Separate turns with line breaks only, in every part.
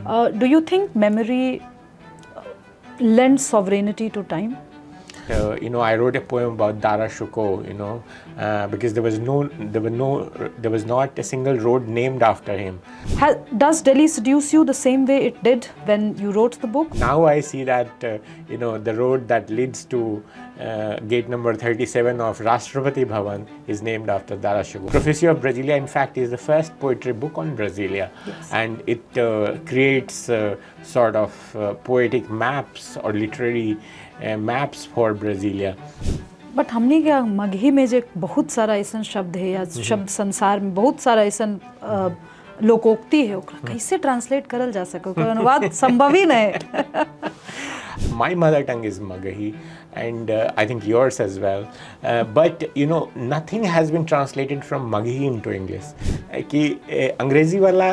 Do you think memory lends sovereignty to time?
I wrote a poem about Dara Shikoh, because there was not a single road named after him.
Does Delhi seduce you the same way it did when you wrote the book?
Now I see that, the road that leads to gate number 37 of Rashtrapati Bhavan is named after Dara Shikoh. Prophecy of Brasilia, in fact, is the first poetry book on Brasilia.
Yes.
And it creates sort of poetic maps or literary maps for Brasilia.
But हमने क्या मगही में जो बहुत सारा ऐसा शब्द है या शब्द संसार में बहुत सारा ऐसा लोकोक्ति है ओकरा कैसे ट्रांसलेट करल जा सके ओकर अनुवाद संभव ही नहीं.
My mother tongue is Magahi, and I think yours as well. But nothing has been translated from Magahi into English. कि अंग्रेजी वाला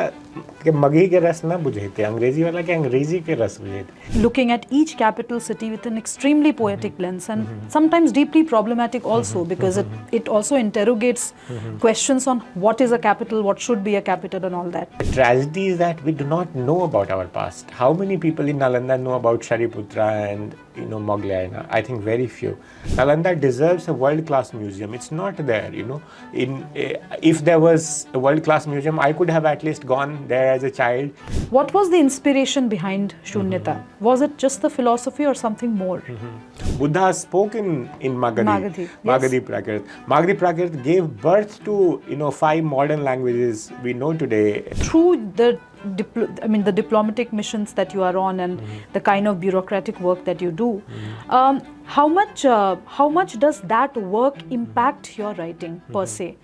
के मगही के रस ना बुझे थे, अंग्रेजी वाला के अंग्रेजी के रस बुझे थे.
Looking at each capital city with an extremely poetic lens and sometimes deeply problematic also, because it also interrogates questions on what is a capital, what should be a capital and all that.
The tragedy is that we do not know about our past. How many people in Nalanda know about Shariputra and Moglyana? I think very few. Nalanda deserves a world-class museum. It's not there, if there was a world-class museum, I could have at least gone there as a child.
What was the inspiration behind Shunyata? Was it just the philosophy or something more?
Buddha spoke in Magahi.
Yes.
Magahi Prakrit. Magahi Prakrit gave birth to 5 modern languages we know today.
Through the diplomatic missions that you are on and the kind of bureaucratic work that you do, how much does that work impact your writing per se?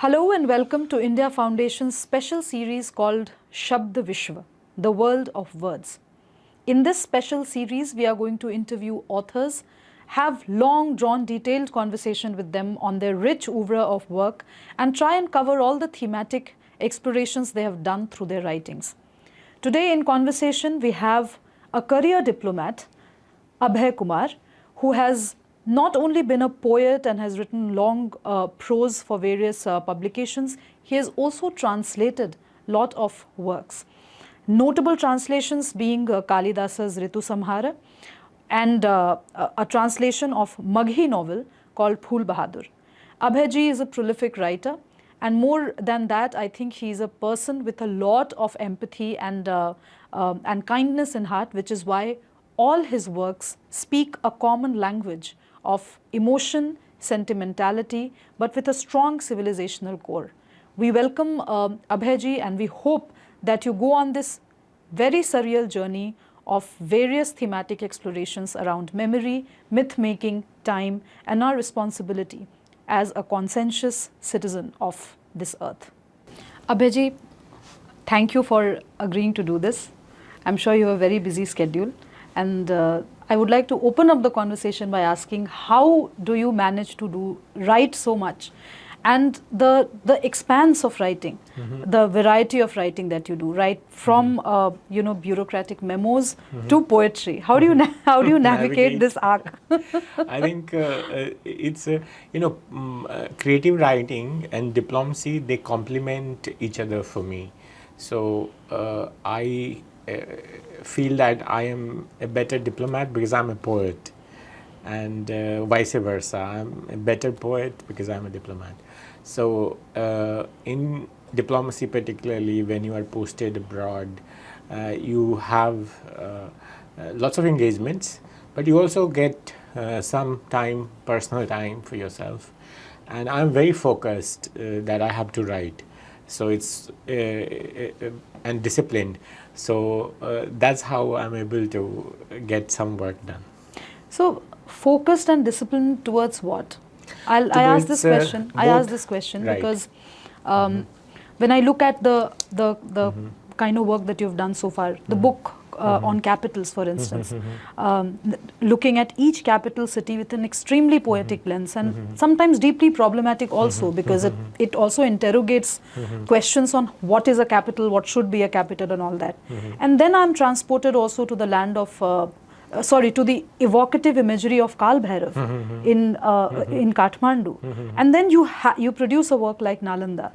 Hello and welcome to India Foundation's special series called Shabd Vishwa, the world of words. In this special series, we are going to interview authors, have long, drawn, detailed conversation with them on their rich oeuvre of work and try and cover all the thematic explorations they have done through their writings. Today in conversation, we have a career diplomat, Abhay Kumar, who has not only been a poet and has written long prose for various publications, he has also translated a lot of works. Notable translations being Kalidasa's Ritu Samhara and a translation of Magahi novel called Phool Bahadur. Abhay ji is a prolific writer, and more than that, I think he is a person with a lot of empathy and kindness in heart, which is why all his works speak a common language of emotion, sentimentality, but with a strong civilizational core. We welcome Abhay ji, and we hope that you go on this very surreal journey of various thematic explorations around memory, myth-making, time, and our responsibility as a conscientious citizen of this earth. Abhay ji, thank you for agreeing to do this. I'm sure you have a very busy schedule, and I would like to open up the conversation by asking, how do you manage to write so much, and the expanse of writing, the variety of writing that you do, right from bureaucratic memos to poetry? How do you navigate this arc?
I think it's creative writing and diplomacy, they complement each other for me. So I feel that I am a better diplomat because I'm a poet, and vice versa. I'm a better poet because I'm a diplomat. So in diplomacy, particularly when you are posted abroad, you have lots of engagements, but you also get some time, personal time for yourself. And I'm very focused that I have to write. So it's and disciplined. So that's how I'm able to get some work done.
So focused and disciplined towards what? I ask this question. I ask this question
right.
Because when I look at the kind of work that you've done so far, the book on capitals, for instance, looking at each capital city with an extremely poetic lens, and sometimes deeply problematic also, because it also interrogates questions on what is a capital, what should be a capital, and all that. And then I'm transported also to the land of to the evocative imagery of Kal Bhairav in Kathmandu, and then you produce a work like Nalanda.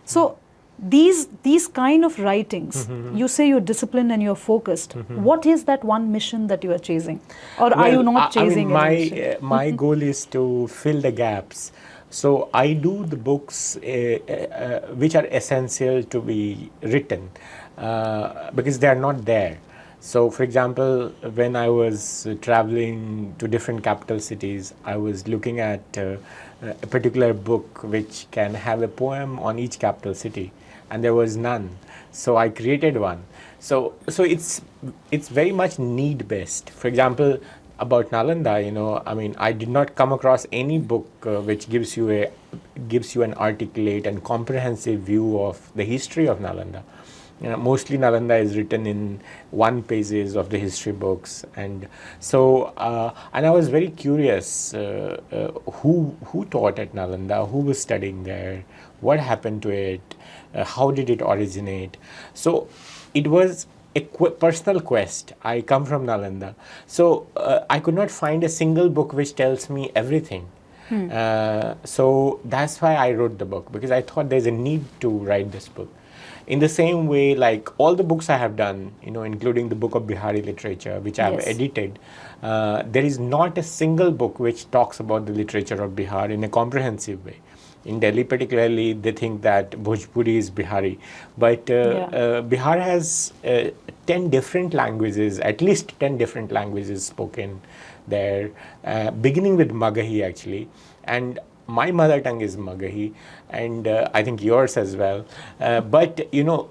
So these kind of writings, you say you're disciplined and you're focused. What is that one mission that you are chasing, or are you not chasing?
I mean, my goal is to fill the gaps. So I do the books which are essential to be written because they are not there. So, for example, when I was traveling to different capital cities, I was looking at a particular book which can have a poem on each capital city, and there was none. So I created one. So it's very much need based. For example, about Nalanda, I mean, I did not come across any book which gives you an articulate and comprehensive view of the history of Nalanda. Mostly Nalanda is written in one pages of the history books, and so and I was very curious who taught at Nalanda, who was studying there, what happened to it, how did it originate. So it was a personal quest. I come from Nalanda, so I could not find a single book which tells me everything. So that's why I wrote the book, because I thought there's a need to write this book. In the same way, like all the books I have done, including the book of Bihari literature, which I have edited, there is not a single book which talks about the literature of Bihar in a comprehensive way. In Delhi particularly, they think that Bhojpuri is Bihari. But Bihar has 10 different languages, at least 10 different languages spoken there, beginning with Magahi actually. And my mother tongue is Magahi, and I think yours as well. But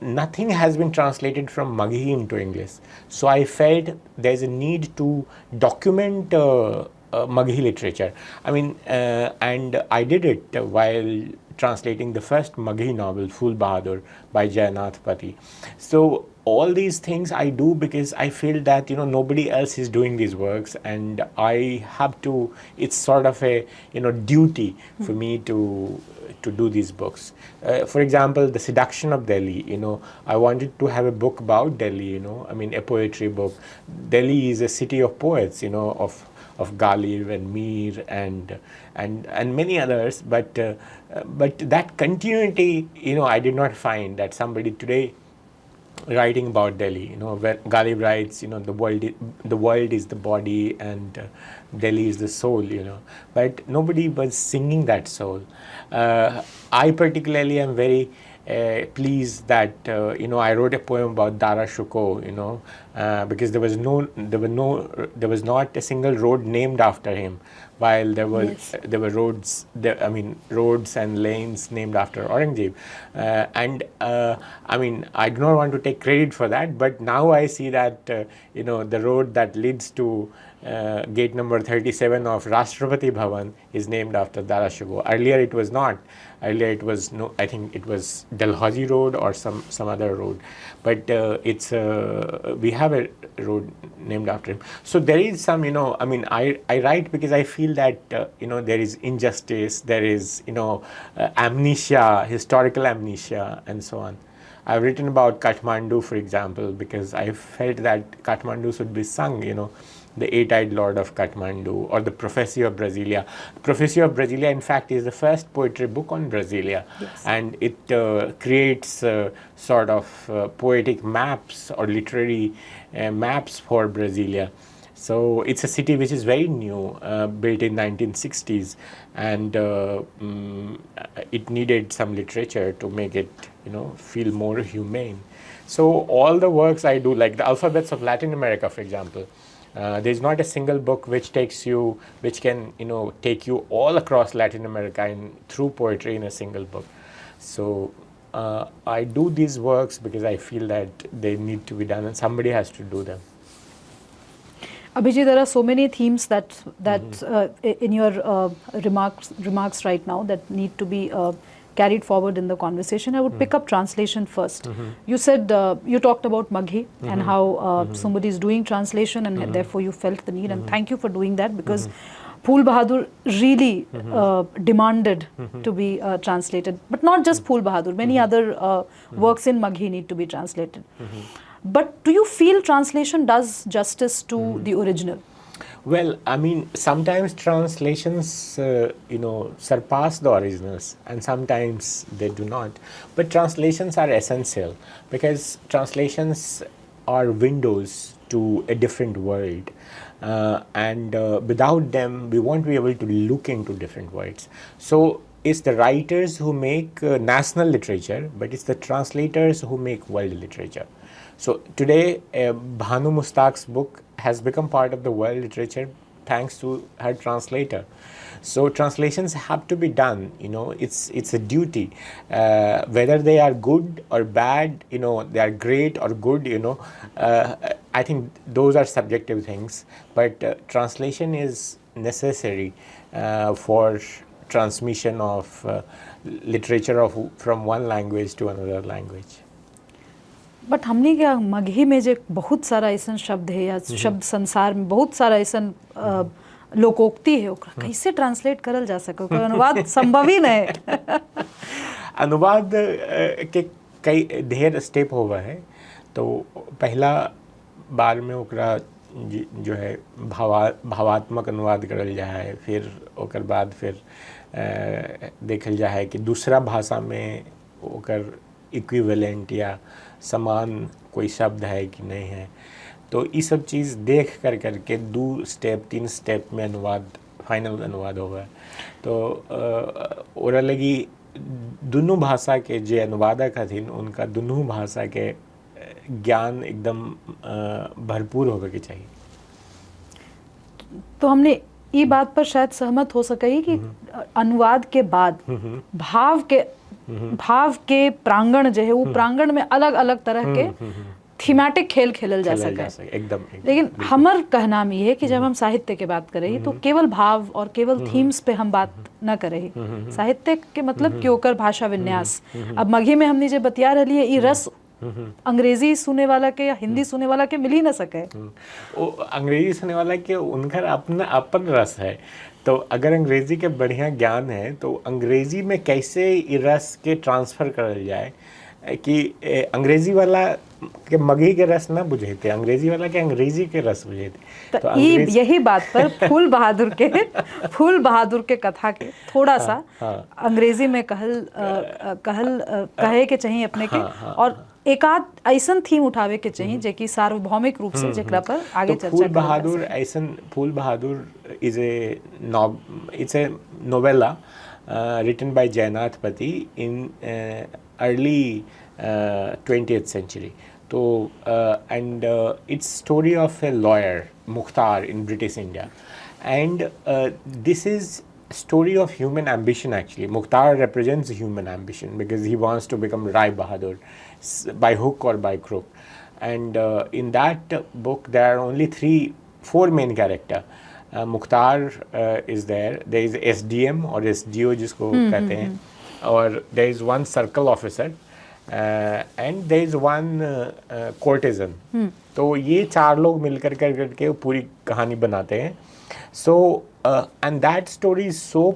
nothing has been translated from Magahi into English. So I felt there's a need to document Magahi literature. I mean, and I did it while translating the first Magahi novel, Phul Bahadur, by Jayannath Pati. So all these things I do because I feel that nobody else is doing these works, and I have to. It's sort of a duty for me to do these books. For example, The Seduction of Delhi. I wanted to have a book about Delhi. I mean, a poetry book. Delhi is a city of poets. Of Ghalib and Mir and many others, but that continuity, I did not find that somebody today writing about Delhi, where Ghalib writes, the world is the body and Delhi is the soul, but nobody was singing that soul. I particularly am very pleased that I wrote a poem about Dara Shikoh, because there was not a single road named after him, while there were roads and lanes named after Aurangzeb, and I mean, I do not want to take credit for that, but now I see that the road that leads to gate number 37 of Rashtrapati Bhavan is named after Dara Shikoh. Earlier it was not. Earlier it was I think it was Dalhousie Road or some other road, but it's we have a road named after him. So there is some I mean, I write because I feel that there is injustice, there is amnesia, historical amnesia, and so on. I've written about Kathmandu, for example, because I felt that Kathmandu should be sung, the eight-eyed lord of Kathmandu, or the Prophecy of Brasilia. Prophecy of Brasilia, in fact, is the first poetry book on Brasilia, and it creates sort of poetic maps or literary maps for Brasilia. So it's a city which is very new, built in 1960s, and it needed some literature to make it, feel more humane. So all the works I do, like the alphabets of Latin America, for example, there's not a single book which can take you all across Latin America through poetry in a single book. So I do these works because I feel that they need to be done, and somebody has to do them.
Abhijit, there are so many themes that in your remarks right now that need to be carried forward in the conversation. I would pick up translation first. You said you talked about Magahi and how somebody is doing translation and therefore you felt the need, and thank you for doing that, because Phul Bahadur really demanded to be translated, but not just Phul Bahadur, many other works in Magahi need to be translated. But do you feel translation does justice to the original?
Well, I mean, sometimes translations, surpass the originals, and sometimes they do not. But translations are essential because translations are windows to a different world. And without them, we won't be able to look into different worlds. So it's the writers who make national literature, but it's the translators who make world literature. So today, Bhanu Mustak's book has become part of the world literature thanks to her translator. So translations have to be done, it's a duty. Whether they are good or bad, they are great or good, I think those are subjective things. But translation is necessary for transmission of literature from one language to another language.
But हमने क्या मगही में जो बहुत सारा ऐसा शब्द है या शब्द संसार में बहुत सारा ऐसा लोकोक्ति है, ओकरा कैसे ट्रांसलेट करल जा सके, ओकर अनुवाद संभव ही नहीं है।
अनुवाद के कई ढेर स्टेप होगा है। तो पहला बार में ओकरा जो है भावात्मक अनुवाद करल जाए, फिर ओकर बाद फिर देखल जाए कि दूसरा भाषा में ओकर इक्विवेलेंट या समान कोई शब्द है कि नहीं है। तो ये सब चीज़ देख करके 2 स्टेप 3 स्टेप में अनुवाद फाइनल अनुवाद होगा। तो और लगी दोनों भाषा के जो अनुवादक हथिन उनका दोनों भाषा के ज्ञान एकदम भरपूर होगा के चाहिए।
तो हमने ये बात पर शायद सहमत हो सके कि अनुवाद के बाद भाव के प्रांगण जो है वो प्रांगण में अलग अलग तरह के थीमेटिक खेल खेलल जा सके
एकदम।
लेकिन हमर कहना में ये है कि जब हम साहित्य के बात करें तो केवल भाव और केवल थीम्स पे हम बात न करें। साहित्य के मतलब कि ओकर भाषा विन्यास। अब मगही में हमने जो बतिया रही है ये रस अंग्रेजी सुने वाला के या हिंदी सुने वाला के मिल ही न सके।
वो अंग्रेजी सुने वाला के उनका अपना अपन रस है। तो अगर अंग्रेजी के बढ़िया ज्ञान है तो अंग्रेजी में कैसे रस के ट्रांसफ़र करल जाए कि अंग्रेजी वाला के मगही के रस ना बुझे थे, अंग्रेजी वाला के अंग्रेजी के रस बुझे थे।
तो यही बात पर फूल बहादुर के कथा के थोड़ा सा अंग्रेजी में कहे के चाहिए अपने के और एक आध ऐसा थीम उठावे के चाहिए जो कि सार्वभौमिक रूप से जेकरा पर आगे चर्चा
Phool Bahadur is it's a novella written by Jainath Pati in early 20th century. So and it's story of a lawyer Mukhtar in British India, and this is story of human ambition. Actually, Mukhtar represents human ambition because he wants to become Rai Bahadur by hook or by crook. And in that book there are only 4 main character. Mukhtar is there is SDM or SDO जिसको कहते हैं, और there is one circle officer and there is one courtesan. तो ये 4 लोग मिलकर करके पूरी कहानी बनाते हैं. So and that story is so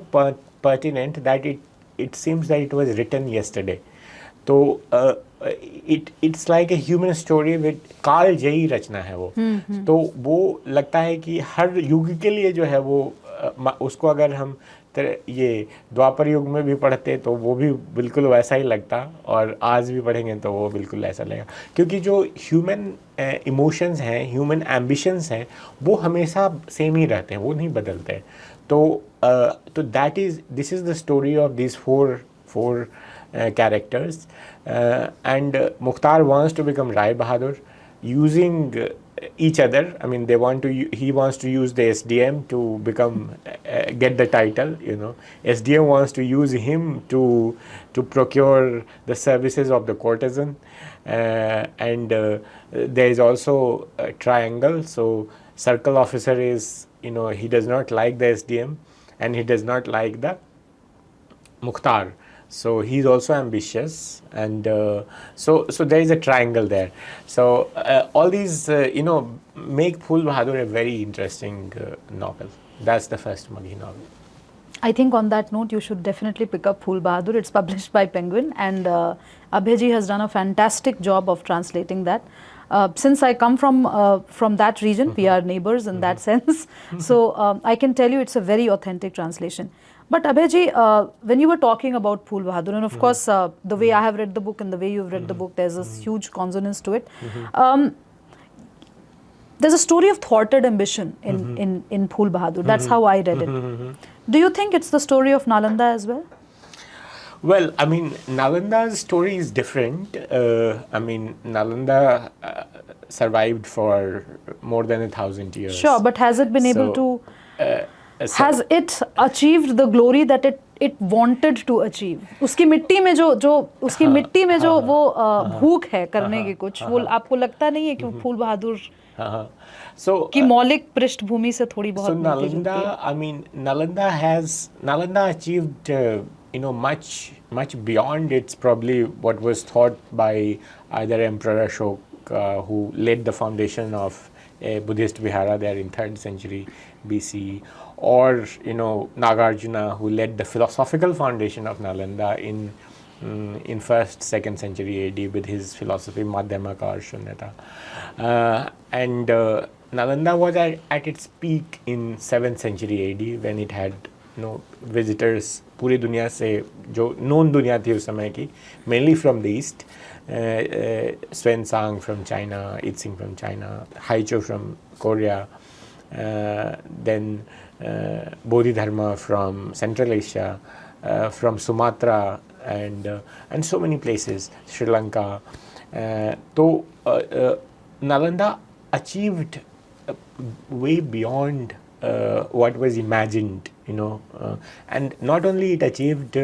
pertinent that it seems that it was written yesterday. तो it's like a human story with काल जयी रचना है वो. तो वो लगता है कि हर युग के लिए जो है वो उसको अगर हम ये द्वापर युग में भी पढ़ते तो वो भी बिल्कुल वैसा ही लगता, और आज भी पढ़ेंगे तो वो बिल्कुल ऐसा लगेगा, क्योंकि जो ह्यूमन इमोशंस हैं, ह्यूमन एम्बिशंस हैं, वो हमेशा सेम ही रहते हैं, वो नहीं बदलते हैं. तो this is the story of this four characters, and Mukhtar wants to become Rai Bahadur using each other. I mean, he wants to use the SDM to become get the title. SDM wants to use him to procure the services of the courtesan, and there is also a triangle. So circle officer is he does not like the SDM and he does not like the Mukhtar. So he's also ambitious, and so there is a triangle there. So all these, make Phul Bahadur a very interesting novel. That's the first Magahi novel.
I think on that note, you should definitely pick up Phul Bahadur. It's published by Penguin, and Abhay Ji has done a fantastic job of translating that. Since I come from that region, we are neighbors in that sense. So I can tell you it's a very authentic translation. But Abhay Ji, when you were talking about Phul Bahadur, and of course the way I have read the book and the way you've read the book, there's a huge consonance to it. There's a story of thwarted ambition in Phul Bahadur. That's how I read it. Do you think it's the story of Nalanda as well?
Well, I mean, Nalanda's story is different. Nalanda survived for more than 1,000 years.
Sure, but has it been able to... has it achieved the glory that it wanted to achieve? उसकी मिट्टी में जो वो भूख है करने की कुछ, वो आपको लगता नहीं है कि फूल बहादुर की मौलिक पृष्ठभूमि से थोड़ी बहुत
Nalanda achieved much beyond its probably what was thought by either Emperor Ashoka, who laid the foundation of a Buddhist vihara there in 3rd century BC, or Nagarjuna, who led the philosophical foundation of Nalanda in 1st, 2nd century AD with his philosophy Madhyamaka or Shunyata. And Nalanda was at its peak in 7th century AD when it had visitors पूरी दुनिया से जो known दुनिया थी उस समय की, mainly from the east. Xuanzang from China, Yixing from China, Haicho from Korea, then Bodhidharma from Central Asia, from Sumatra, and so many places, Sri Lanka. So Nalanda achieved way beyond what was imagined, and not only it achieved,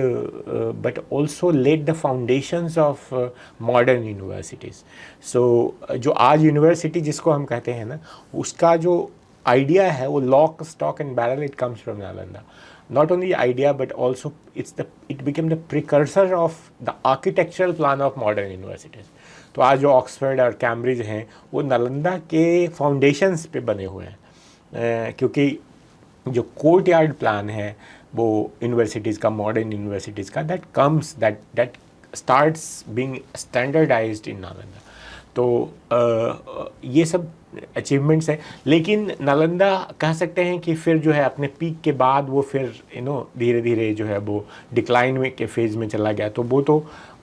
but also laid the foundations of modern universities. So जो आज university जिसको हम कहते हैं ना, उसका जो idea है वो lock, stock and barrel, it comes from Nalanda. Not only idea, but also it became the precursor of the architectural plan of modern universities. तो आज जो ऑक्सफोर्ड और कैम्ब्रिज हैं वो नालंदा के फाउंडेशंस पे बने हुए हैं, क्योंकि जो कोर्ट यार्ड प्लान है वो यूनिवर्सिटीज़ का, मॉडर्न यूनिवर्सिटीज़ का, दैट स्टार्ट्स बीइंग स्टैंडर्डाइज्ड इन नालंदा. तो ये सब अचीवमेंट्स हैं. लेकिन नालंदा कह सकते हैं कि फिर जो है अपने पीक के बाद वो फिर धीरे धीरे जो है वो डिक्लाइन में के फेज़ में चला गया. तो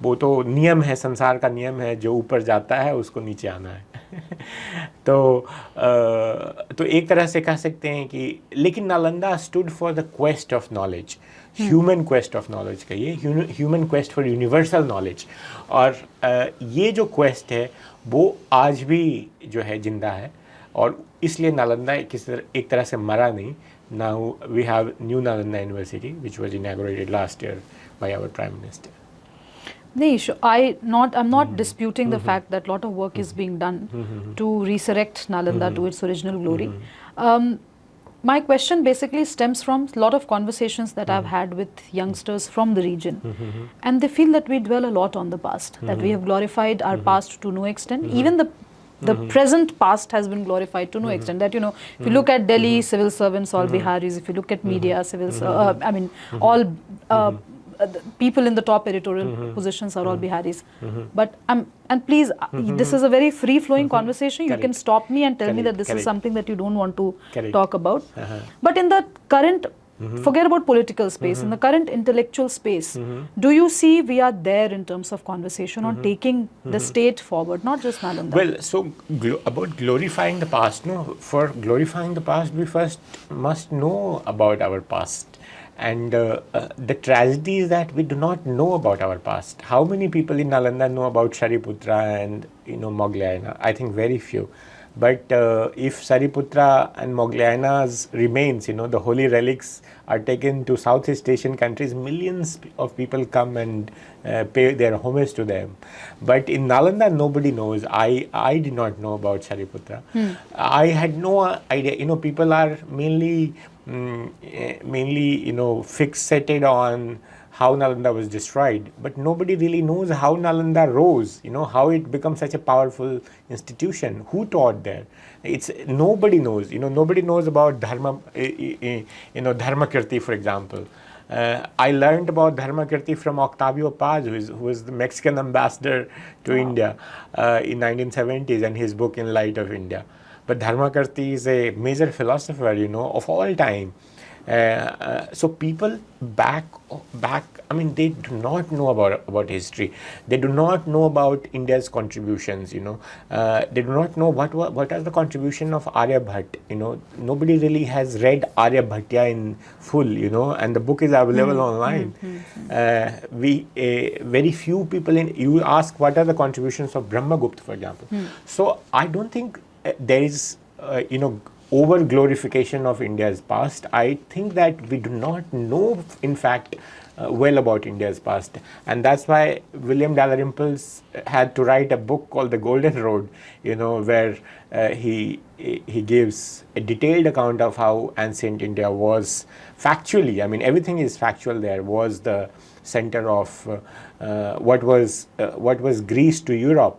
वो तो नियम है, संसार का नियम है, जो ऊपर जाता है उसको नीचे आना है. तो एक तरह से कह सकते हैं कि, लेकिन Nalanda stood for the quest of knowledge, human quest of knowledge कहिए, human quest for universal knowledge. और ये जो क्वेस्ट है वो आज भी जो है जिंदा है, और इसलिए नालंदा एक तरह से मरा नहीं. Now we have new Nalanda university which was inaugurated last year by our prime minister.
Nish, I'm not disputing the fact that a lot of work is being done to resurrect Nalanda to its original glory. My question basically stems from a lot of conversations that I've had with youngsters from the region, and they feel that we dwell a lot on the past, that we have glorified our past to no extent. Even the present past has been glorified to no extent. That if you look at Delhi, civil servants all Biharis. If you look at media, all people in the top editorial positions are all Biharis. But and please, this is a very free-flowing conversation. You can stop me and tell me that this is something that you don't want to talk about. But in the current, forget about political space, in the current intellectual space, do you see we are there in terms of conversation on taking the state forward, not just Nalanda?
Well, so about glorifying the past, for glorifying the past, we first must know about our past. And the tragedy is that we do not know about our past. How many people in Nalanda know about Shariputra and Mogglayana? I think very few. But if Shariputra and Mogglayana's remains, the holy relics, are taken to Southeast Asian countries, millions of people come and pay their homage to them. But in Nalanda, nobody knows. I did not know about Shariputra. I had no idea. People are mainly fixated on how Nalanda was destroyed, but nobody really knows how Nalanda rose, how it becomes such a powerful institution, who taught there. It's nobody knows, nobody knows about Dharmakirti, for example. I learned about Dharmakirti from Octavio Paz, who was the Mexican ambassador to India in 1970s, and his book In Light of India. But Dharmakirti is a major philosopher, of all time. So people back, I mean, they do not know about history. They do not know about India's contributions. They do not know what is the contribution of Aryabhat. Nobody really has read Aryabhatya in full. And the book is available online. Very few people you ask what are the contributions of Brahmagupta, for example. So I don't think there is over glorification of India's past. I think that we do not know, in fact, well about India's past, and that's why William Dalrymple's had to write a book called The Golden Road, where he gives a detailed account of how ancient India was factually. I mean, everything is factual there. Was the center of what was Greece to Europe,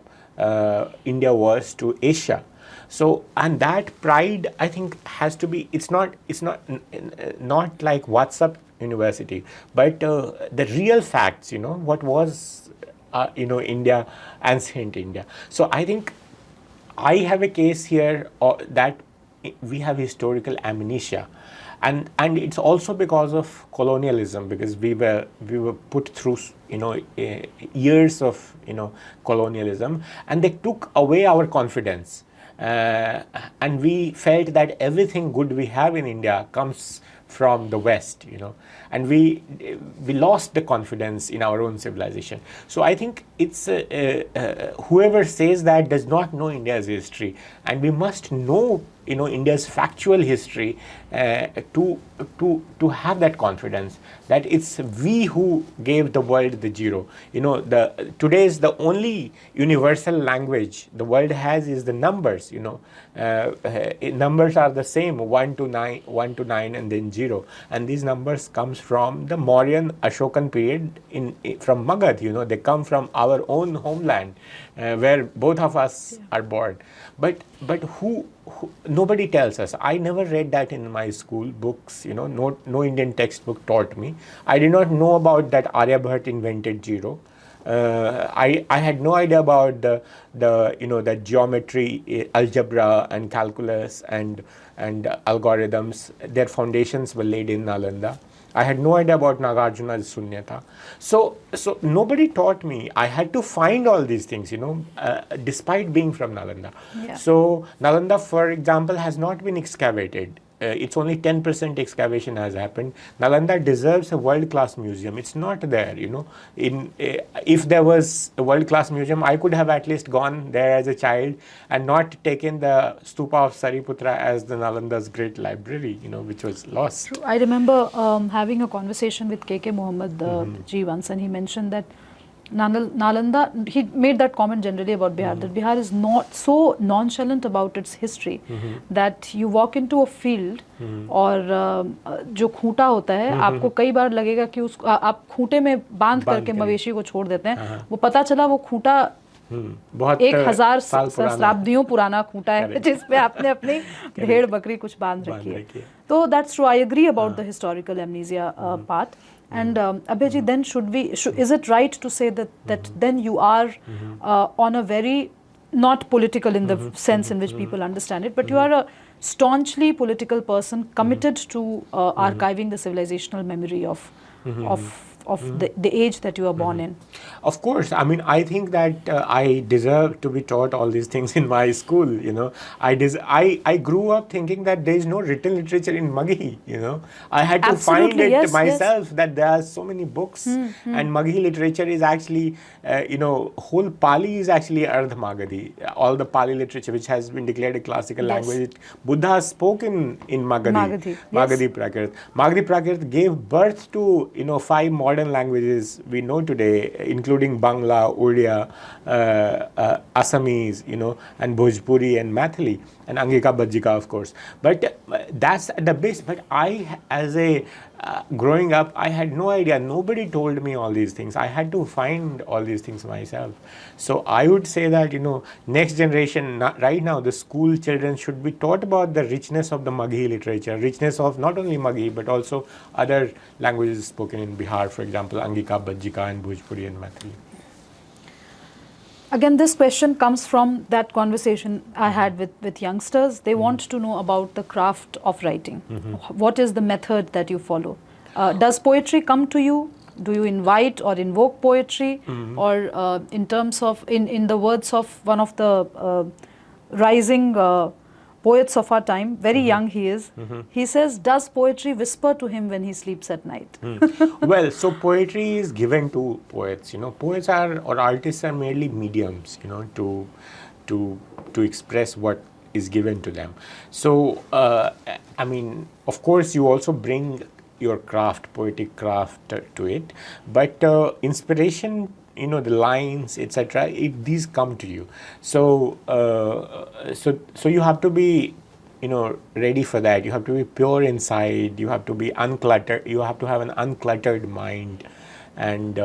India was to Asia. So, and that pride, I think, has to be. It's not like WhatsApp University, but the real facts. What was India, ancient India. So I think I have a case here that we have historical amnesia, and it's also because of colonialism, because we were put through years of colonialism, and they took away our confidence. And we felt that everything good we have in India comes from the West, and we lost the confidence in our own civilization. So I think it's whoever says that does not know India's history, and we must know India's factual history to have that confidence that it's we who gave the world the zero. Today's the only universal language the world has is the numbers. Numbers are the same, 1 to 9, and then 0. And these numbers comes from the Mauryan Ashokan period from Magahi. They come from our own homeland, where both of us are born. But who nobody tells us. I never read that in my school books. No Indian textbook taught me. I did not know about that Aryabhat invented zero. I had no idea about the geometry, algebra, and calculus and algorithms. Their foundations were laid in Nalanda. I had no idea about Nagarjuna's Sunyata. So nobody taught me. I had to find all these things, despite being from Nalanda.
Yeah.
So Nalanda, for example, has not been excavated. It's only 10% excavation has happened. Nalanda deserves a world-class museum. It's not there, if there was a world-class museum, I could have at least gone there as a child and not taken the stupa of Sariputra as the Nalanda's great library, which was lost.
True. I remember having a conversation with K. Mohammed ji once, and he mentioned that Nalanda, he made that comment generally about Bihar, that Bihar is not so nonchalant about its history that you walk into a field और जो खूंटा होता है आपको कई बार लगेगा कि आप खूंटे में बांध करके मवेशी को छोड़ देते हैं, वो पता चला वो खूंटा 1000 सहस्राब्दियों पुराना खूंटा है जिसपे आपने अपनी भेड़ बकरी कुछ बांध रखी है. तो that's true. I agree about the historical amnesia part. And Abhay ji, then is it right to say that then you are on a very, not political in the sense in which people understand it, but you are a staunchly political person committed to archiving the civilizational memory of the age that you are born in?
Of course. I mean, I think that I deserve to be taught all these things in my school. I grew up thinking that there is no written literature in Magahi. I had to find it myself, that there are so many books, and Magahi literature is actually, whole Pali is actually Ardh Magadhi. All the Pali literature, which has been declared a classical language, Buddha spoke in Magahi. Magahi Prakrit. Magahi Prakrit gave birth to 5 modern languages we know today, including Bangla, Odia, Assamese, and Bhojpuri and Mathili, and Angika Bajika, of course. But that's at the base. But I, as a growing up, I had no idea. Nobody told me all these things. I had to find all these things myself. So I would say that, next generation, right now, the school children should be taught about the richness of the Magahi literature, richness of not only Magahi, but also other languages spoken in Bihar, for example, Angika, Bajjika, and Bhojpuri and Maithili.
Again, this question comes from that conversation I had with youngsters. They want to know about the craft of writing. What is the method that you follow? Does poetry come to you? Do you invite or invoke poetry? Or in terms of, in the words of one of the rising poets of our time, very young he is, he says, does poetry whisper to him when he sleeps at night?
Well, so poetry is given to poets. Poets or artists are merely mediums, to express what is given to them. So, I mean, of course, you also bring your craft, poetic craft to it, but inspiration, the lines, etc., these come to you. So, so you have to be, ready for that. You have to be pure inside. You have to be uncluttered. You have to have an uncluttered mind, and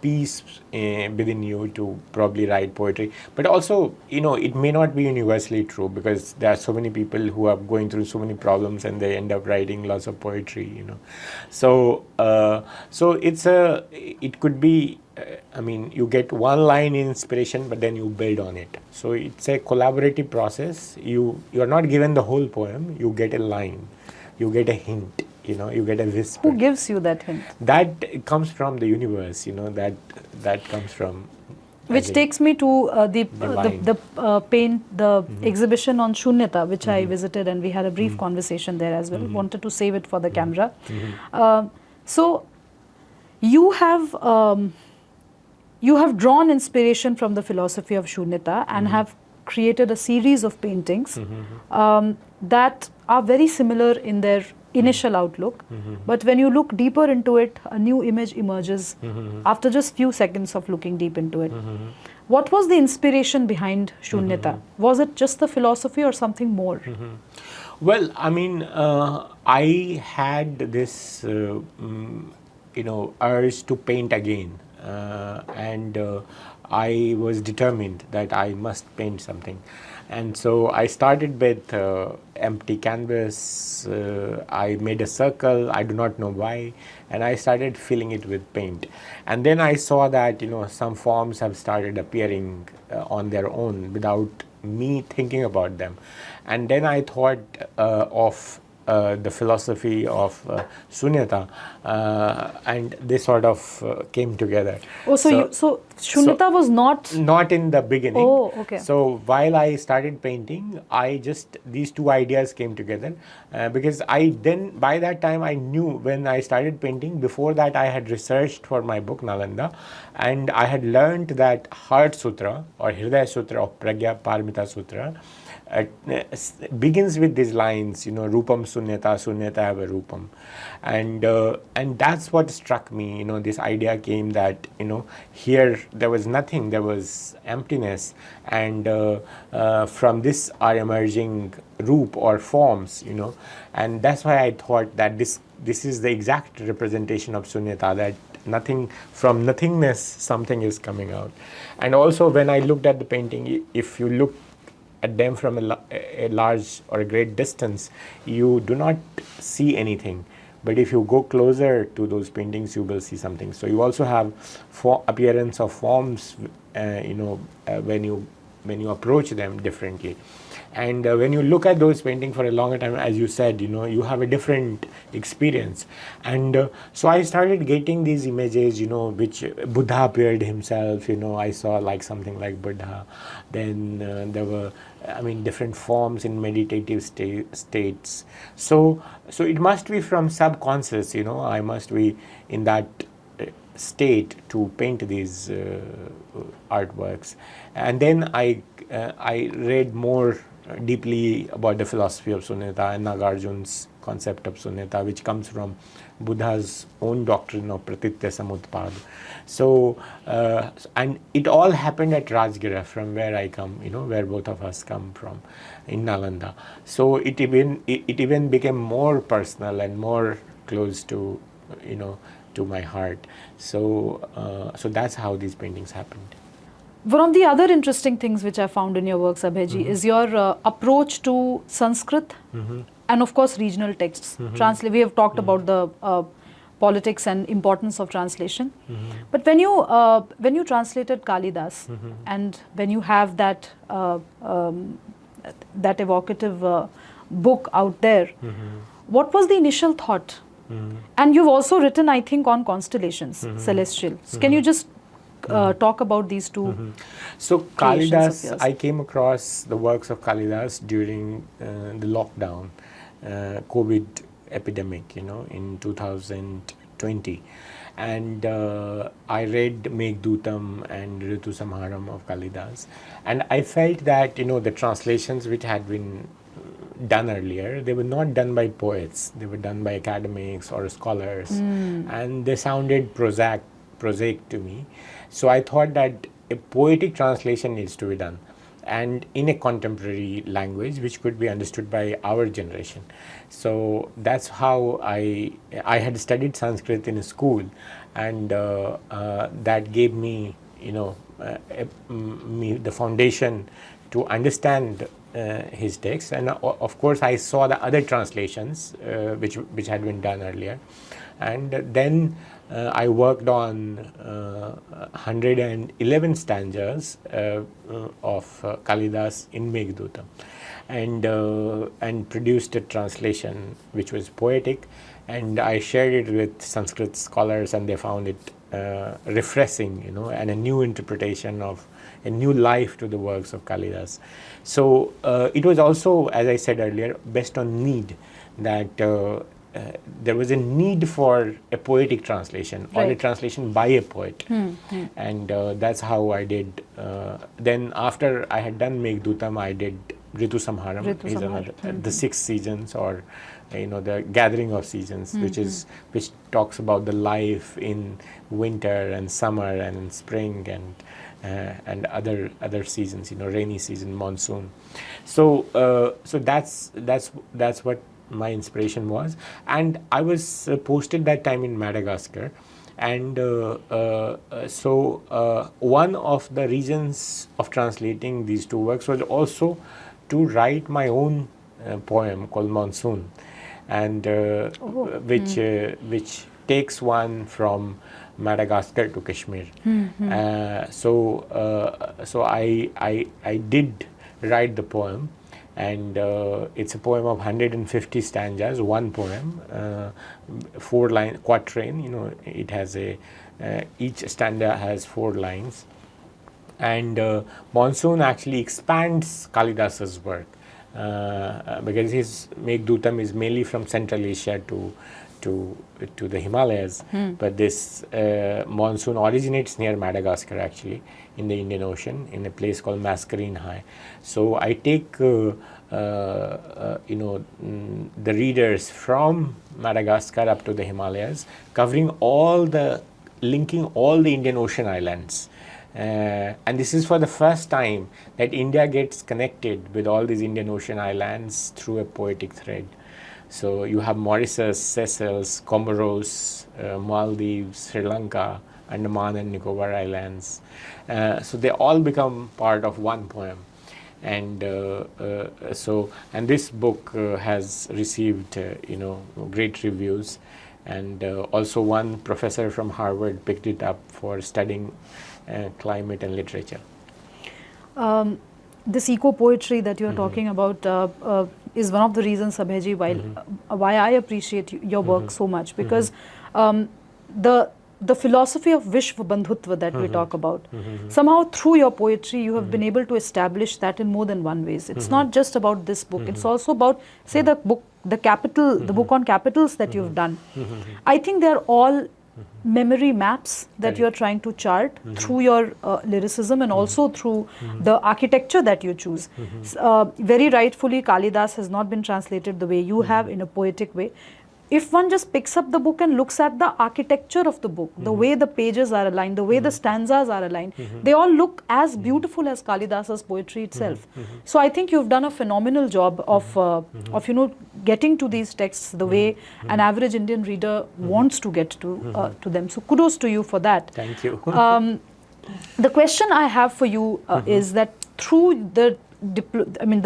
peace within you to probably write poetry. But also, it may not be universally true, because there are so many people who are going through so many problems and they end up writing lots of poetry. So, so it could be. I mean, you get one line in inspiration, but then you build on it. So it's a collaborative process. You are not given the whole poem. You get a line. You get a hint. You get a whisper.
Who gives you that hint?
That comes from the universe. That comes from.
Which takes me to the exhibition on Shunyata, which I visited, and we had a brief conversation there as well. Wanted to save it for the camera. So you have drawn inspiration from the philosophy of Shunyata and have created a series of paintings that are very similar in their initial outlook. But when you look deeper into it, a new image emerges after just few seconds of looking deep into it. What was the inspiration behind Shunyata? Was it just the philosophy or something more?
Well, I mean, I had this, urge to paint again. And I was determined that I must paint something. And so I started with empty canvas. I made a circle, I do not know why, and I started filling it with paint. And then I saw that, some forms have started appearing on their own without me thinking about them. And then I thought of the philosophy of Shunyata, and they sort of came together.
Oh, so Shunyata was
not in the beginning.
Oh, okay.
So while I started painting, these two ideas came together, because by that time I knew, when I started painting, before that I had researched for my book Nalanda, and I had learned that Heart Sutra or Hridaya Sutra or Pragya Paramita Sutra begins with these lines, Rupam Sunyata, Sunyata eva Rupam. And that's what struck me, this idea came that, here there was nothing, there was emptiness, and from this are emerging roop or forms, and that's why I thought that this is the exact representation of Sunyata, that nothing, from nothingness something is coming out. And also when I looked at the painting, if you look at them from a large or a great distance, you do not see anything. But if you go closer to those paintings, you will see something. So you also have appearance of forms, when you approach them differently. And when you look at those paintings for a longer time, as you said, you have a different experience. And so I started getting these images, which Buddha appeared himself, I saw like something like Buddha. Then there were, different forms in meditative states. So it must be from subconscious, I must be in that state to paint these artworks. And then I read more deeply about the philosophy of Shunyata and Nagarjuna's concept of sunyata, which comes from Buddha's own doctrine of pratitya samutpad. So, and it all happened at Rajgira, from where I come, where both of us come from, in Nalanda. So it even became more personal and more close to, to my heart. So, so that's how these paintings happened.
One of the other interesting things which I found in your works, Abhay, is your approach to Sanskrit and of course regional texts. We have talked about the politics and importance of translation. But when you translated Kalidas and when you have that that evocative book out there, what was the initial thought? And you've also written, I think, on constellations, celestial. So can you just talk about these two?
So Kalidas, I came across the works of Kalidas during the lockdown, COVID epidemic, in 2020. And I read Meghdutam and Ritu Samharam of Kalidas. And I felt that, the translations which had been done earlier, they were not done by poets. They were done by academics or scholars. And they sounded prosaic to me. So I thought that a poetic translation needs to be done, and in a contemporary language which could be understood by our generation. So that's how I had studied Sanskrit in school, and that gave me, the foundation to understand his text. And of course I saw the other translations which had been done earlier, and then I worked on 111 stanzas of Kalidas in Meghdutam, and produced a translation which was poetic, and I shared it with Sanskrit scholars, and they found it refreshing, and a new interpretation of a new life to the works of Kalidas. So it was also, as I said earlier, based on need, that there was a need for a poetic translation, or a translation by a poet. And that's how I did. Then after I had done Meghdutam, I did Ritu Samharam, the 6 seasons, or the gathering of seasons, which talks about the life in winter and summer and in spring and other seasons, rainy season, monsoon. So so that's what my inspiration was. And I was posted that time in Madagascar, and so one of the reasons of translating these two works was also to write my own poem called Monsoon, and which takes one from Madagascar to Kashmir. So I did write the poem, and it's a poem of 150 stanzas, one poem, 4-line quatrain. It has each stanza has 4 lines, and Monsoon actually expands Kalidas's work, because his Meghdutam is mainly from Central Asia to the Himalayas, but this Monsoon originates near Madagascar, actually, in the Indian Ocean, in a place called Mascarene High. So I take the readers from Madagascar up to the Himalayas, covering linking all the Indian Ocean islands. And this is for the first time that India gets connected with all these Indian Ocean islands through a poetic thread. So you have Mauritius, Seychelles, Comoros, Maldives, Sri Lanka, Andaman and Nicobar Islands. So they all become part of one poem. And and this book has received great reviews, and also one professor from Harvard picked it up for studying climate and literature.
This eco-poetry that you're talking about is one of the reasons, Abhay, why I appreciate your work so much, because the philosophy of Vishwa Bandhutva that we talk about, somehow through your poetry you have been able to establish that in more than one ways. It's not just about this book, it's also about, say, the book on capitals that you've done. I think they're all memory maps that you're trying to chart through your lyricism and also through the architecture that you choose. Very rightfully, Kalidas has not been translated the way you have, in a poetic way. If one just picks up the book and looks at the architecture of the book, the way the pages are aligned, the way the stanzas are aligned, they all look as beautiful as Kalidas's poetry itself. So I think you've done a phenomenal job of getting to these texts the way an average Indian reader wants to get to them. So kudos to you for that.
Thank you.
The question I have for you is that through the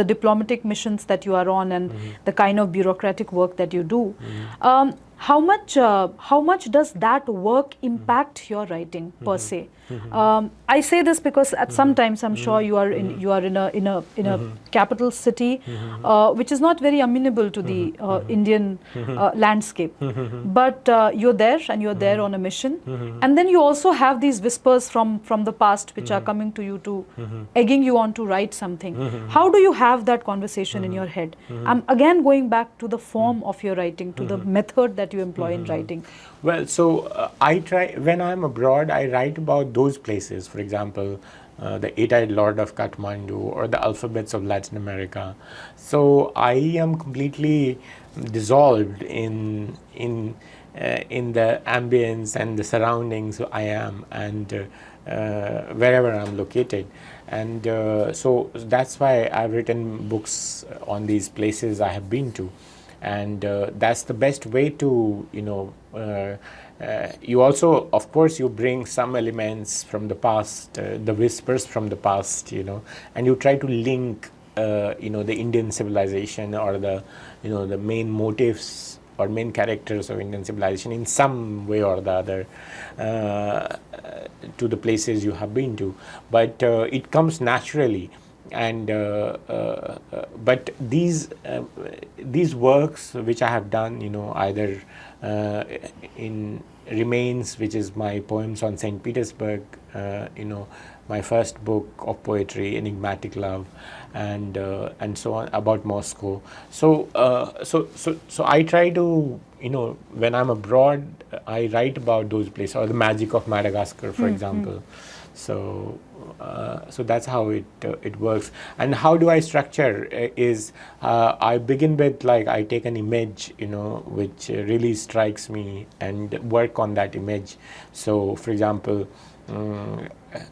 diplomatic missions that you are on and the kind of bureaucratic work that you do, how much does that work impact your writing per se? I say this because at some times I'm sure you are in a capital city, which is not very amenable to the Indian landscape. But you're there and you're there on a mission, and then you also have these whispers from the past which are coming to you to egging you on to write something. How do you have that conversation in your head? I'm again going back to the form of your writing, to the method that you employ in writing.
Well, so I try, when I'm abroad, I write about those places. For example, the Eight-Eyed Lord of Kathmandu or the alphabets of Latin America. So I am completely dissolved in the ambience and the surroundings I am, and wherever I'm located. And so that's why I've written books on these places I have been to. And that's the best way to, you also, of course, you bring some elements from the past, the whispers from the past, and you try to link, the Indian civilization or the main motives or main characters of Indian civilization in some way or the other to the places you have been to. But it comes naturally. And but these works which I have done, either in Remains, which is my poems on St. Petersburg, my first book of poetry, Enigmatic Love, and so on, about Moscow. So I try to, when I'm abroad, I write about those places, or the magic of Madagascar, for example. So that's how it works. And how do I structure is I begin with, like, I take an image, which really strikes me, and work on that image. So for example,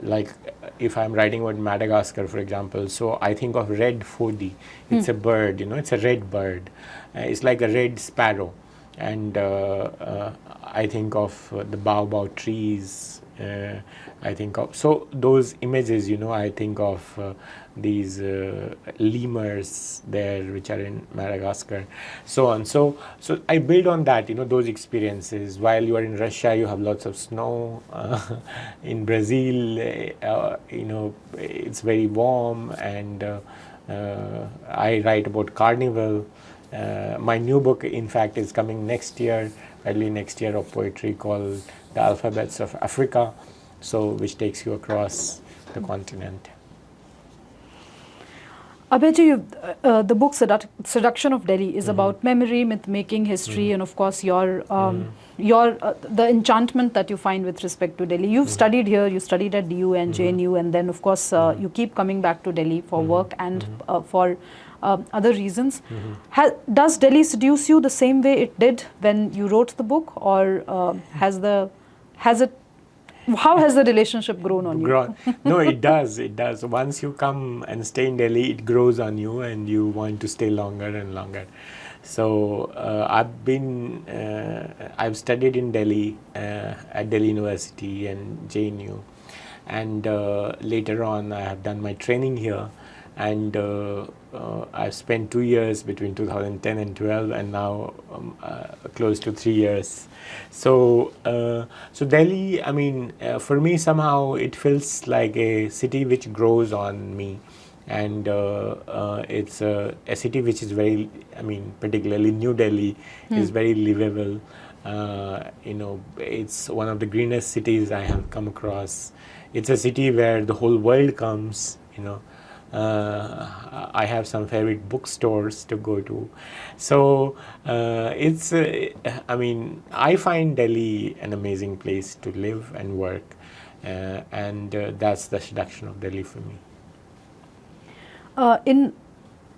like if I'm writing about Madagascar, for example, so I think of red fodi. It's a bird, it's a red bird. It's like a red sparrow. And I think of the baobab trees. I think of, so those images, I think of these lemurs there, which are in Madagascar, so on. So I build on that, those experiences. While you are in Russia, you have lots of snow. In Brazil, it's very warm, and I write about carnival. My new book, in fact, is coming next year, early next year, of poetry called The Alphabets of Africa, which takes you across the continent.
Abhay, the book Seduction of Delhi is about memory, myth-making, history, and of course your the enchantment that you find with respect to Delhi. You've studied here, you studied at DU and JNU, and then of course you keep coming back to Delhi for work and for other reasons. Does Delhi seduce you the same way it did when you wrote the book, or how has the relationship grown on you?
No, it does. It does. Once you come and stay in Delhi, it grows on you, and you want to stay longer and longer. So I've studied in Delhi at Delhi University and JNU, and later on I have done my training here, and I've spent 2 years between 2010 and 12, and now close to 3 years. So Delhi, for me, somehow it feels like a city which grows on me, and it's a city which is very, particularly New Delhi is very livable. It's one of the greenest cities I have come across. It's a city where the whole world comes, I have some favorite bookstores to go to. So I mean, I find Delhi an amazing place to live and work, and that's the seduction of Delhi for me.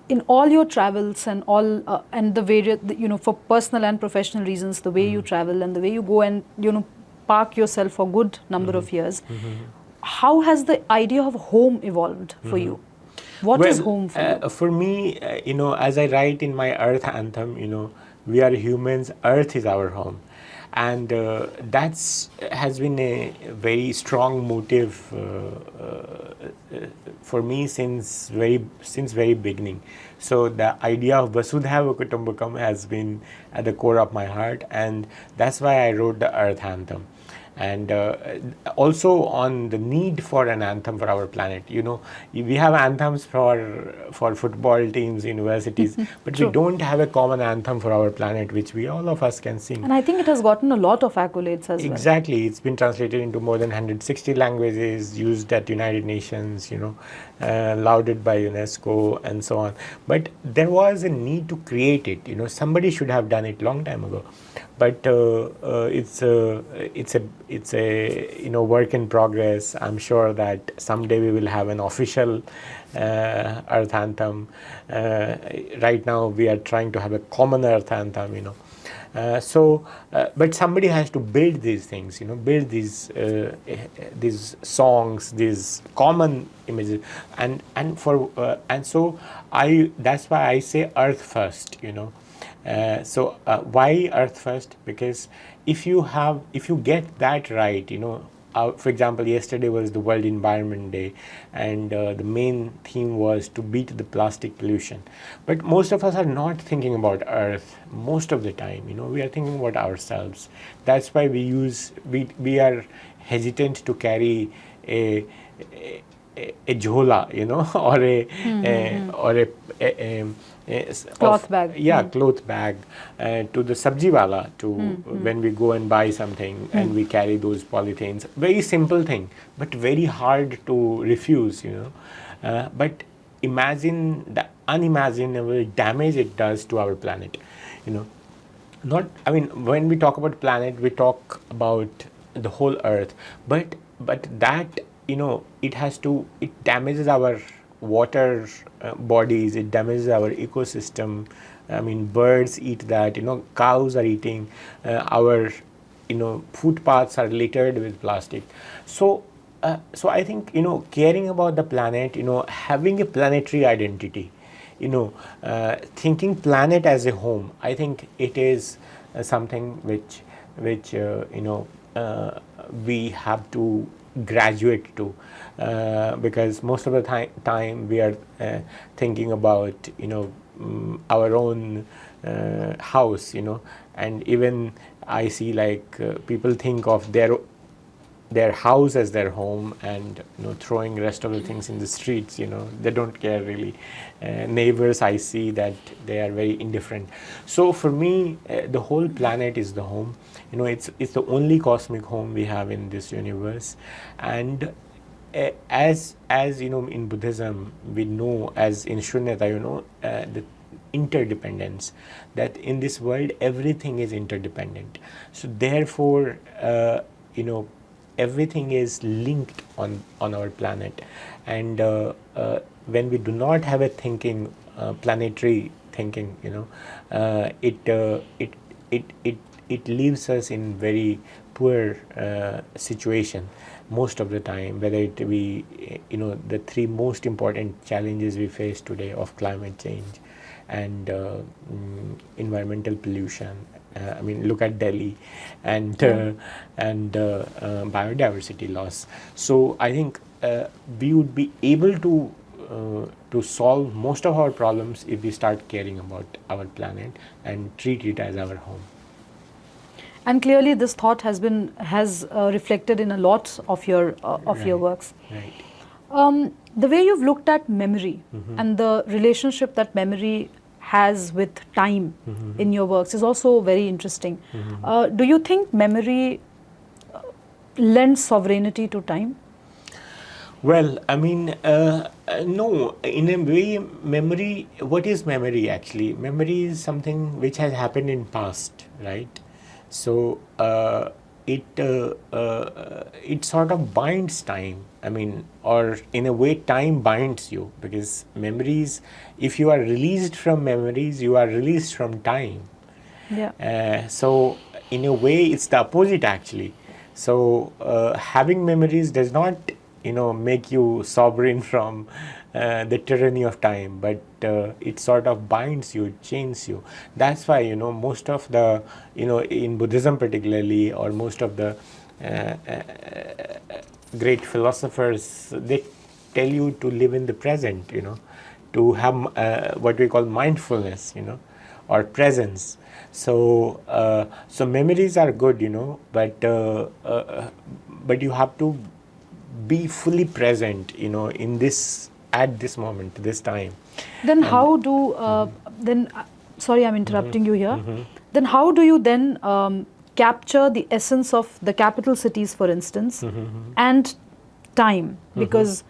In all your travels and all and the various, for personal and professional reasons, the way you travel and the way you go and park yourself for good number of years, how has the idea of home evolved for you? What is home for you?
For me, as I write in my Earth Anthem, we are humans, Earth is our home. And that's has been a very strong motive for me since very beginning. So the idea of Vasudhaiva Kutumbakam has been at the core of my heart, and that's why I wrote the Earth Anthem. And also on the need for an anthem for our planet. We have anthems for football teams, universities, but
True.
we don't have a common anthem for our planet, which all of us can sing.
And I think it has gotten a lot of accolades as well.
Exactly. It's been translated into more than 160 languages, used at United Nations, lauded by UNESCO and so on. But there was a need to create it. Somebody should have done it long time ago. But it's a work in progress. I'm sure that someday we will have an official Earth Anthem. Right now we are trying to have a common Earth Anthem. But somebody has to build these things, build these songs, these common images, and so that's why I say Earth first, why Earth first? Because if you get that right, for example, yesterday was the World Environment Day, and the main theme was to beat the plastic pollution. But most of us are not thinking about Earth most of the time. We are thinking about ourselves. That's why we are hesitant to carry a jhola, or a
Cloth bag.
Cloth bag to the sabji wala when we go and buy something and we carry those polythenes. Very simple thing, but very hard to refuse, but imagine the unimaginable damage it does to our planet, when we talk about planet, we talk about the whole Earth, but that, it damages our water bodies, it damages our ecosystem. Birds eat that, cows are eating, our footpaths are littered with plastic. So I think, caring about the planet, having a planetary identity, thinking planet as a home, I think it is something which we have to graduate to, because most of the time we are thinking about our own house, and even I see people think of their house as their home, and throwing rest of the things in the streets. They don't care really. Neighbors, I see that they are very indifferent. So for me, the whole planet is the home. It's the only cosmic home we have in this universe. And as in Buddhism we know, as in Shunyata, the interdependence, that in this world everything is interdependent. So therefore everything is linked on our planet, and when we do not have a thinking, planetary thinking, it leaves us in very poor situation most of the time, whether it be the three most important challenges we face today of climate change and environmental pollution. Look at Delhi and biodiversity loss. So I think we would be able to solve most of our problems if we start caring about our planet and treat it as our home.
And clearly this thought has reflected in a lot of your works.
Right.
The way you've looked at memory and the relationship that memory has with time in your works is also very interesting. Do you think memory lends sovereignty to time?
Well, No, in a way, memory. What is memory actually? Memory is something which has happened in past, right? So it sort of binds time. I mean, or in a way, time binds you, because memories. If you are released from memories, you are released from time.
Yeah.
So in a way, it's the opposite actually. So having memories does not, make you sovereign from the tyranny of time, but it sort of binds you, it chains you. That's why, most of the, in Buddhism particularly, or most of the great philosophers, they tell you to live in the present, to have what we call mindfulness, or presence. So, so memories are good, but you have to be fully present, in this, at this moment, this time.
Then how do then? Sorry, I'm interrupting you here. Then how do you then capture the essence of the capital cities, for instance, and time? Because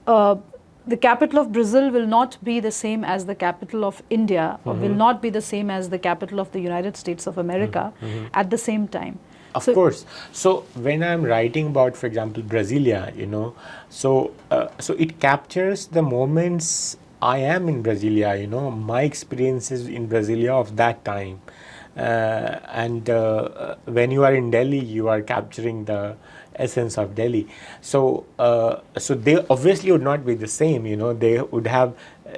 the capital of Brazil will not be the same as the capital of India, or will not be the same as the capital of the United States of America at the same time.
Of course. So when I'm writing about, for example, Brasilia, so it captures the moments I am in Brasilia, my experiences in Brasilia of that time. And when you are in Delhi, you are capturing the essence of Delhi. So so they obviously would not be the same, they would have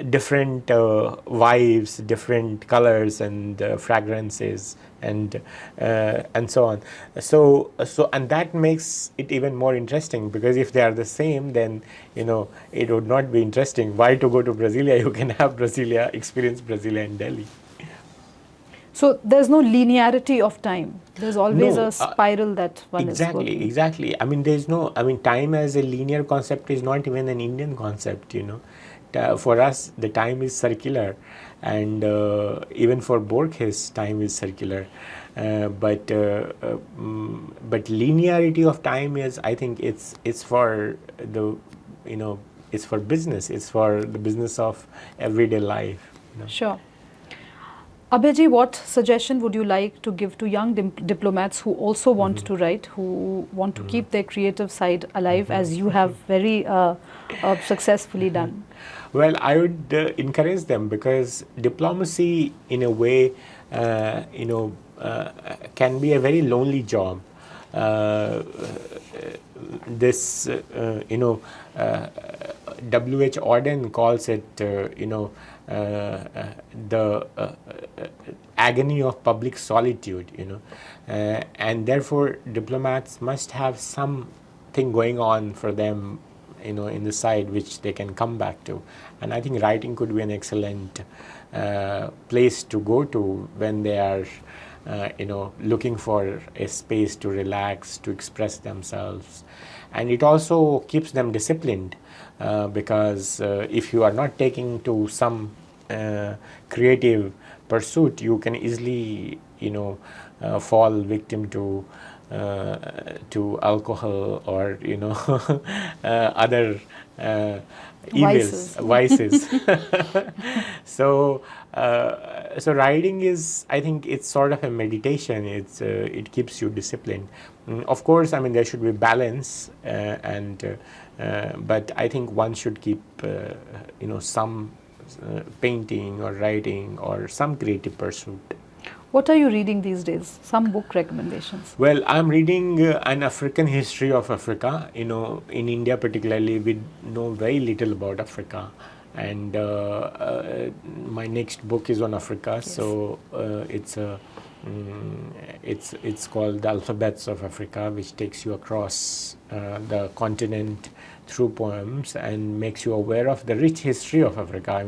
different vibes, different colors and fragrances, and so on. So and that makes it even more interesting, because if they are the same, then it would not be interesting. Why to go to Brasilia? You can have Brasilia, experience Brasilia in Delhi.
So there's no linearity of time. There's always
No,
a spiral that one is working.
Exactly. I mean, there's no. I mean, time as a linear concept is not even an Indian concept. For us, the time is circular, and even for Borges, time is circular. But linearity of time is, I think, it's for the, it's for business. It's for the business of everyday life.
Sure. Abhay, what suggestion would you like to give to young diplomats who also want to write, who want to keep their creative side alive, as you have very successfully done?
Well, I would encourage them, because diplomacy, in a way, can be a very lonely job. This, W.H. Auden calls it, the agony of public solitude, and therefore diplomats must have something going on for them, in the side, which they can come back to. And I think writing could be an excellent place to go to when they are looking for a space to relax, to express themselves. And it also keeps them disciplined, because if you are not taking to some creative pursuit, you can easily fall victim to alcohol, or other evils, vices. So so writing is, I think, it's sort of a meditation. It keeps you disciplined. Of course, I mean, there should be balance, but I think one should keep some painting or writing or some creative pursuit.
What are you reading these days? Some book recommendations?
Well, I'm reading An African History of Africa. In India particularly, we know very little about Africa. And my next book is on Africa. Yes. So it's called The Alphabets of Africa, which takes you across the continent through poems and makes you aware of the rich history of Africa,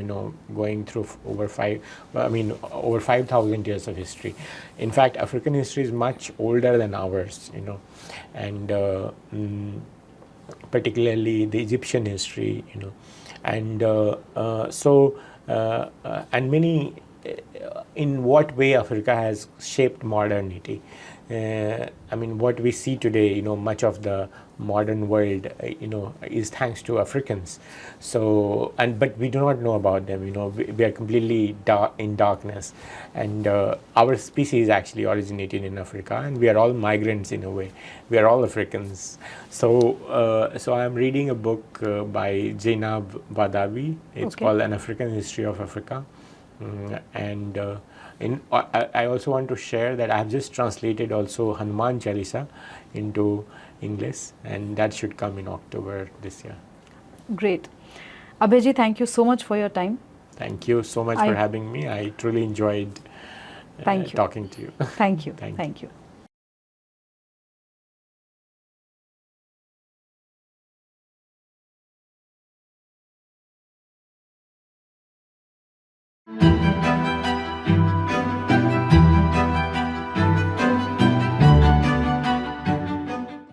going through over 5,000 years of history. In fact, African history is much older than ours, and particularly the Egyptian history, and and many, in what way Africa has shaped modernity. I mean, what we see today, much of the modern world, is thanks to Africans. So, but we do not know about them. We are completely in darkness, and our species actually originated in Africa, and we are all migrants in a way. We are all Africans. So I am reading a book by Zainab Badawi. It's called An African History of Africa, and I also want to share that I have just translated also Hanuman Chalisa into English, and that should come in October this year.
Great. Abhay, thank you so much for your time.
Thank you so much for having me. I truly enjoyed talking to you.
Thank you. Thank you.